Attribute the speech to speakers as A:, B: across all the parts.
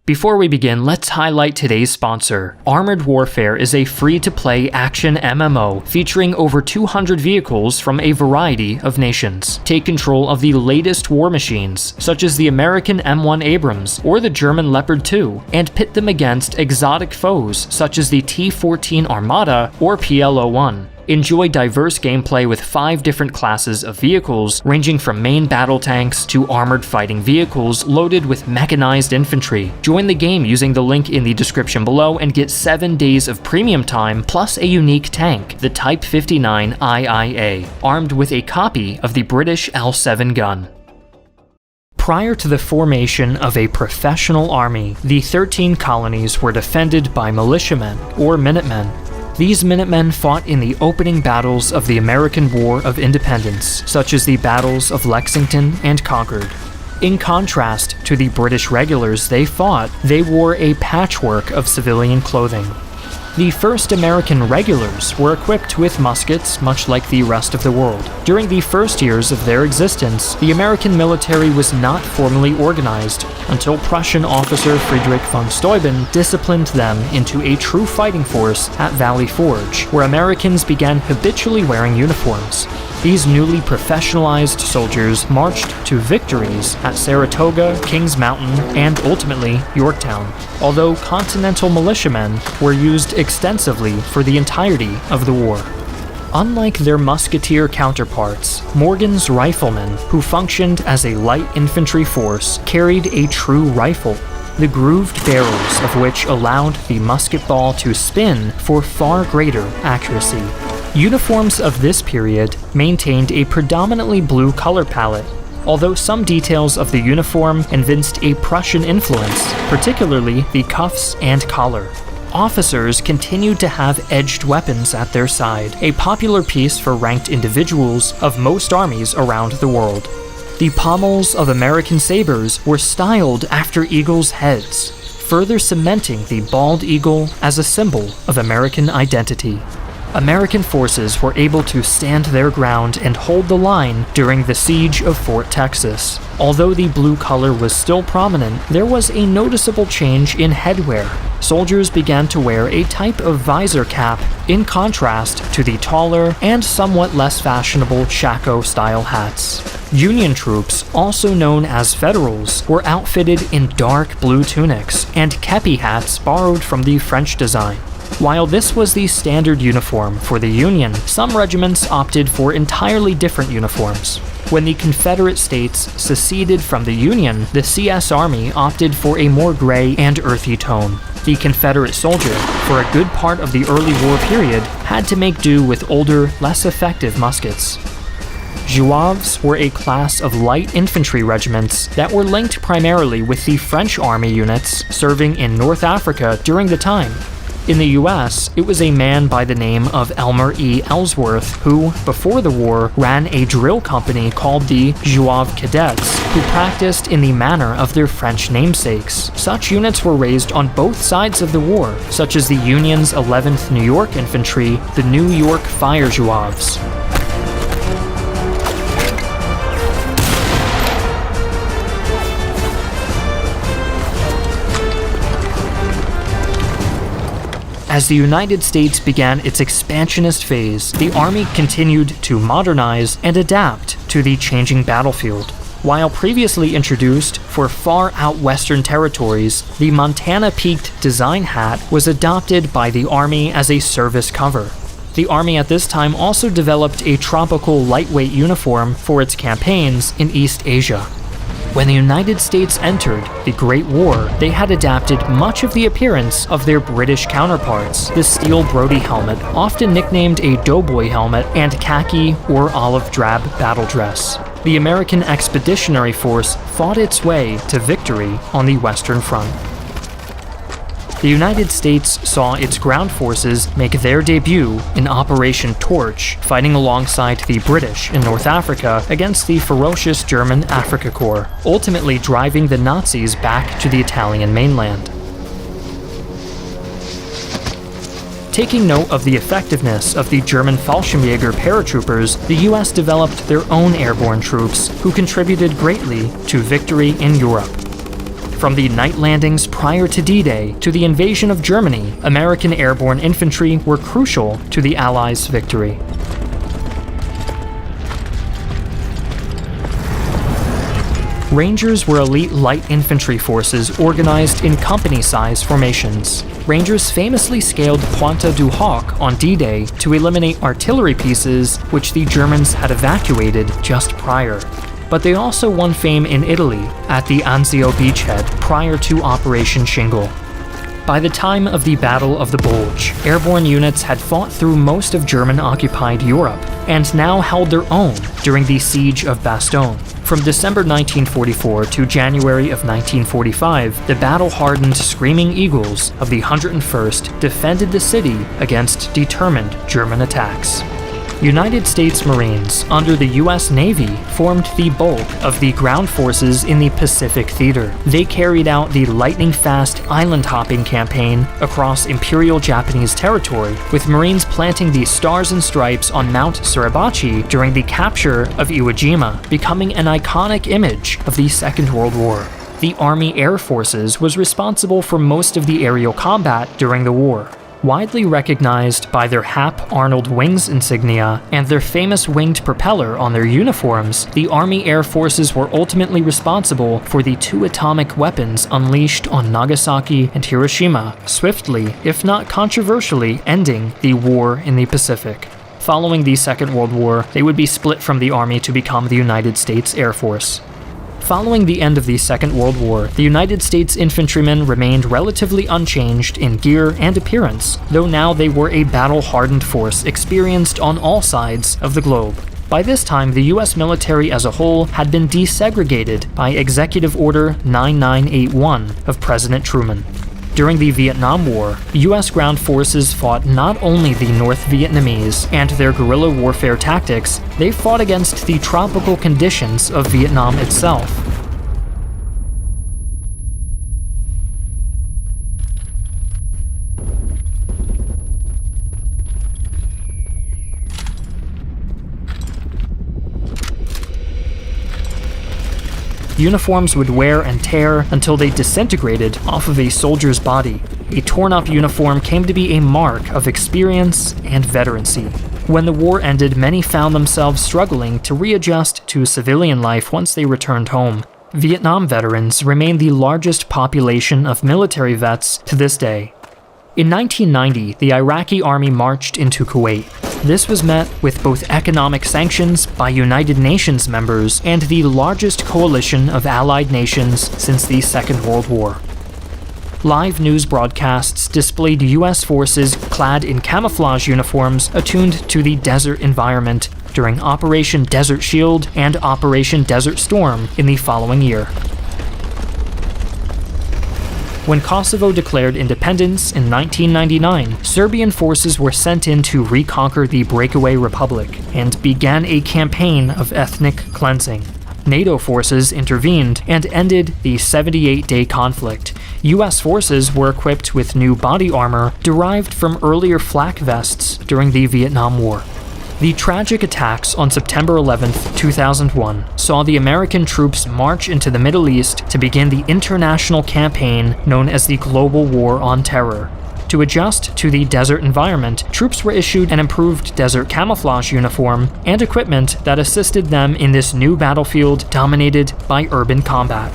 A: Before we begin, let's highlight today's sponsor. Armored Warfare is a free-to-play action MMO featuring over 200 vehicles from a variety of nations. Take control of the latest war machines, such as the American M1 Abrams or the German Leopard 2, and pit them against exotic foes such as the T-14 Armada or PL-01. Enjoy diverse gameplay with 5 different classes of vehicles, ranging from main battle tanks to armored fighting vehicles loaded with mechanized infantry. Join the game using the link in the description below and get 7 days of premium time plus a unique tank, the Type 59 IIA, armed with a copy of the British L7 gun. Prior to the formation of a professional army, the 13 colonies were defended by militiamen, or Minutemen. These Minutemen fought in the opening battles of the American War of Independence, such as the battles of Lexington and Concord. In contrast to the British regulars they fought, they wore a patchwork of civilian clothing. The first American regulars were equipped with muskets, much like the rest of the world. During the first years of their existence, the American military was not formally organized until Prussian officer Friedrich von Steuben disciplined them into a true fighting force at Valley Forge, where Americans began habitually wearing uniforms. These newly professionalized soldiers marched to victories at Saratoga, Kings Mountain, and ultimately Yorktown, although Continental militiamen were used extensively for the entirety of the war. Unlike their musketeer counterparts, Morgan's riflemen, who functioned as a light infantry force, carried a true rifle, the grooved barrels of which allowed the musket ball to spin for far greater accuracy. Uniforms of this period maintained a predominantly blue color palette, although some details of the uniform evinced a Prussian influence, particularly the cuffs and collar. Officers continued to have edged weapons at their side, a popular piece for ranked individuals of most armies around the world. The pommels of American sabers were styled after eagles' heads, further cementing the bald eagle as a symbol of American identity. American forces were able to stand their ground and hold the line during the siege of Fort Texas. Although the blue color was still prominent, there was a noticeable change in headwear. Soldiers began to wear a type of visor cap, in contrast to the taller and somewhat less fashionable shako-style hats. Union troops, also known as Federals, were outfitted in dark blue tunics and kepi hats borrowed from the French design. While this was the standard uniform for the Union, some regiments opted for entirely different uniforms. When the Confederate States seceded from the Union, the CS Army opted for a more gray and earthy tone. The Confederate soldier, for a good part of the early war period, had to make do with older, less effective muskets. Zouaves were a class of light infantry regiments that were linked primarily with the French army units serving in North Africa during the time. In the US, it was a man by the name of Elmer E. Ellsworth who, before the war, ran a drill company called the Zouave Cadets, who practiced in the manner of their French namesakes. Such units were raised on both sides of the war, such as the Union's 11th New York Infantry, the New York Fire Zouaves. As the United States began its expansionist phase, the Army continued to modernize and adapt to the changing battlefield. While previously introduced for far out western territories, the Montana peaked design hat was adopted by the Army as a service cover. The Army at this time also developed a tropical lightweight uniform for its campaigns in East Asia. When the United States entered the Great War, they had adapted much of the appearance of their British counterparts, the steel Brodie helmet, often nicknamed a doughboy helmet, and khaki or olive drab battle dress. The American Expeditionary Force fought its way to victory on the Western Front. The United States saw its ground forces make their debut in Operation Torch, fighting alongside the British in North Africa against the ferocious German Afrika Korps, ultimately driving the Nazis back to the Italian mainland. Taking note of the effectiveness of the German Fallschirmjäger paratroopers, the US developed their own airborne troops who contributed greatly to victory in Europe. From the night landings prior to D-Day to the invasion of Germany, American airborne infantry were crucial to the Allies' victory. Rangers were elite light infantry forces organized in company-size formations. Rangers famously scaled Pointe du Hoc on D-Day to eliminate artillery pieces which the Germans had evacuated just prior. But they also won fame in Italy at the Anzio beachhead prior to Operation Shingle. By the time of the Battle of the Bulge, airborne units had fought through most of German-occupied Europe and now held their own during the Siege of Bastogne. From December 1944 to January of 1945, the battle-hardened Screaming Eagles of the 101st defended the city against determined German attacks. United States Marines under the U.S. Navy formed the bulk of the ground forces in the Pacific Theater. They carried out the lightning-fast island-hopping campaign across Imperial Japanese territory, with Marines planting the Stars and Stripes on Mount Suribachi during the capture of Iwo Jima, becoming an iconic image of the Second World War. The Army Air Forces was responsible for most of the aerial combat during the war. Widely recognized by their Hap Arnold Wings insignia and their famous winged propeller on their uniforms, the Army Air Forces were ultimately responsible for the 2 atomic weapons unleashed on Nagasaki and Hiroshima, swiftly, if not controversially, ending the war in the Pacific. Following the Second World War, they would be split from the Army to become the United States Air Force. Following the end of the Second World War, the United States infantrymen remained relatively unchanged in gear and appearance, though now they were a battle-hardened force experienced on all sides of the globe. By this time, the U.S. military as a whole had been desegregated by Executive Order 9981 of President Truman. During the Vietnam War, U.S. ground forces fought not only the North Vietnamese and their guerrilla warfare tactics, they fought against the tropical conditions of Vietnam itself. Uniforms would wear and tear until they disintegrated off of a soldier's body. A torn-up uniform came to be a mark of experience and veterancy. When the war ended, many found themselves struggling to readjust to civilian life once they returned home. Vietnam veterans remain the largest population of military vets to this day. In 1990, the Iraqi army marched into Kuwait. This was met with both economic sanctions by United Nations members and the largest coalition of allied nations since the Second World War. Live news broadcasts displayed U.S. forces clad in camouflage uniforms attuned to the desert environment during Operation Desert Shield and Operation Desert Storm in the following year. When Kosovo declared independence in 1999, Serbian forces were sent in to reconquer the breakaway republic and began a campaign of ethnic cleansing. NATO forces intervened and ended the 78-day conflict. U.S. forces were equipped with new body armor derived from earlier flak vests during the Vietnam War. The tragic attacks on September 11, 2001, saw the American troops march into the Middle East to begin the international campaign known as the Global War on Terror. To adjust to the desert environment, troops were issued an improved desert camouflage uniform and equipment that assisted them in this new battlefield dominated by urban combat.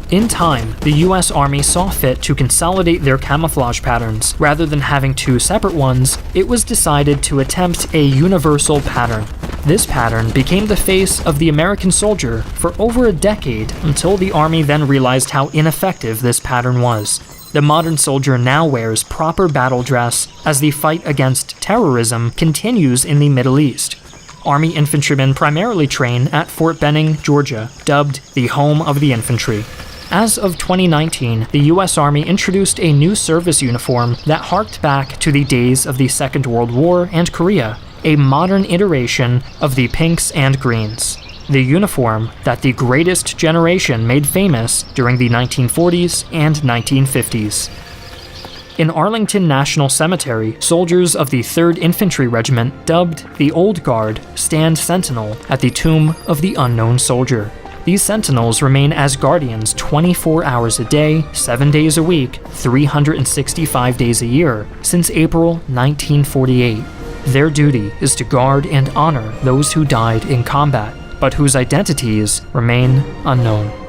A: In time, the U.S. Army saw fit to consolidate their camouflage patterns. Rather than having 2 separate ones, it was decided to attempt a universal pattern. This pattern became the face of the American soldier for over a decade until the Army then realized how ineffective this pattern was. The modern soldier now wears proper battle dress as the fight against terrorism continues in the Middle East. Army infantrymen primarily train at Fort Benning, Georgia, dubbed the Home of the Infantry. As of 2019, the U.S. Army introduced a new service uniform that harked back to the days of the Second World War and Korea, a modern iteration of the pinks and greens. The uniform that the greatest generation made famous during the 1940s and 1950s. In Arlington National Cemetery, soldiers of the 3rd Infantry Regiment, dubbed the Old Guard, stand sentinel at the tomb of the unknown soldier. These sentinels remain as guardians 24 hours a day, 7 days a week, 365 days a year, since April 1948. Their duty is to guard and honor those who died in combat, but whose identities remain unknown.